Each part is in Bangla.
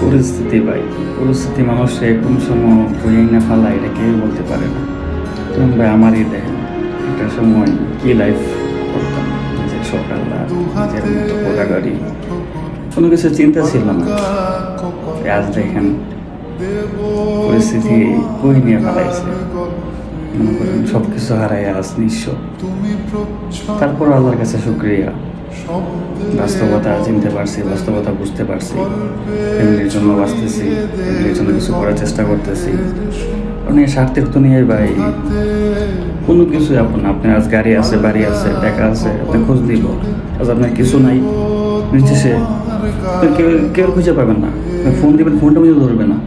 পরিস্থিতি ভাই, পরিস্থিতি মানুষে কোন সময় বইয়াই না ফালা এটা কেউ বলতে পারে না। যেমন ভাই আমারই দেখেন একটা সময় কি লাইফ করতাম, যে সকালবেলা নিজের মতো পোড়া গাড়ি, কোনো কিছু চিন্তা ছিল না। আজ দেখেন পরিস্থিতি কই নিয়ে ফেলাইছে, মনে করেন সব কিছু হারাই আজ নিঃস্ব। তারপর আল্লাহর কাছে শুক্রিয়া, বাস্তবতা চিনতে পারছি, বাস্তবতা বুঝতে পারছি, ফ্যামিলির জন্য বাঁচতেছি, ফ্যামিলির জন্য কিছু করার চেষ্টা করতেছি। কারণ এই স্বার্থের তো নিয়ে ভাই কোনো কিছু আপনার আজ গাড়ি আছে, বাড়ি আছে, টাকা আছে, আপনি খোঁজ দিব, আজ আপনার কিছু নাই, নিচে সে কেউ কেউ খুঁজে পাবেন না। ফোন দিবেন, ফোনটা বুঝে ধরবে না।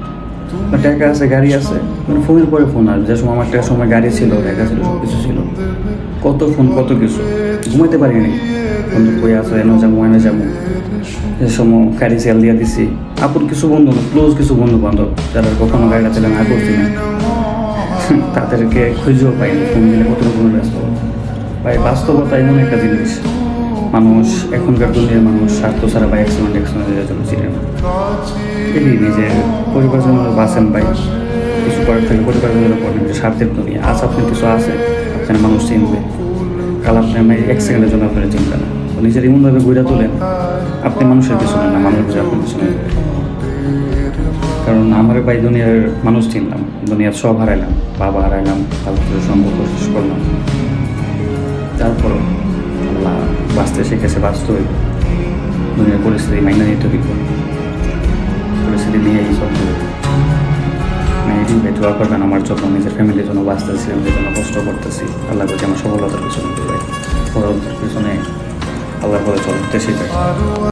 টাকা আছে, গাড়ি আছে, মানে ফোনের পরে ফোন আসবে। যে সময় আমার একটা সময় গাড়ি ছিল, টাকা ছিল, সব কিছু ছিল, কত ফোন, কত কিছু, ঘুমাইতে পারিনি। বন্ধু কই আসো, এনে যাবো, এনে যাবো। যে সময় গাড়ি সেল দিয়ে দিছি, আপুর কিছু বন্ধু, ক্লোজ কিছু বন্ধু বান্ধব যারা কখনো গাড়িটা ছিলেন না করছি না, তাদেরকে খুঁজেও পাইনি। ফোন দিলে কত রকম ব্যস্ত। ভাই বাস্তবতা এমন একটা জিনিস, মানুষ এখনকার দুনিয়ার মানুষ স্বার্থ ছাড়া বা অ্যাক্সিডেন্টের জন্য চিনে না। এই নিজের পরিবার জন্য বাঁচেন ভাই, কিছু করার থেকে পরিবারের জন্য করেন। যে স্বার্থের দুনিয়া, আজ আপনার কিছু আছে, আপনার মানুষ চিনবে, কাল আপনি এক সেকেন্ডের জন্য আপনারা চিনবে না। তো নিজের এমনভাবে গড়ে তোলেন, আপনি মানুষের পিছনে না, মানুষ বুঝে আপনার পিছনে। কারণ আমার ভাই দুনিয়ার মানুষ চিনলাম, দুনিয়ার সব হারাইলাম, বাবা হারাইলাম, ফালতু সম্পর্ক শেষ করলাম। তারপরও আল্লাহ বাঁচতে শিখেছে, বাঁচতে হইব, দুনিয়ার পরিস্থিতি মাইনা নিতে হইব, পরিস্থিতি নিয়ে এই সব এই দোয়া করবেন আমার জন্য, নিজের ফ্যামিলির জন্য বাঁচতেছি, ফ্যামিলির জন্য কষ্ট করতেছি। আল্লাহ বলছে আমার সফলতার পিছনে, সফলতার পিছনে আল্লাহ বলে চলতে শিখায়।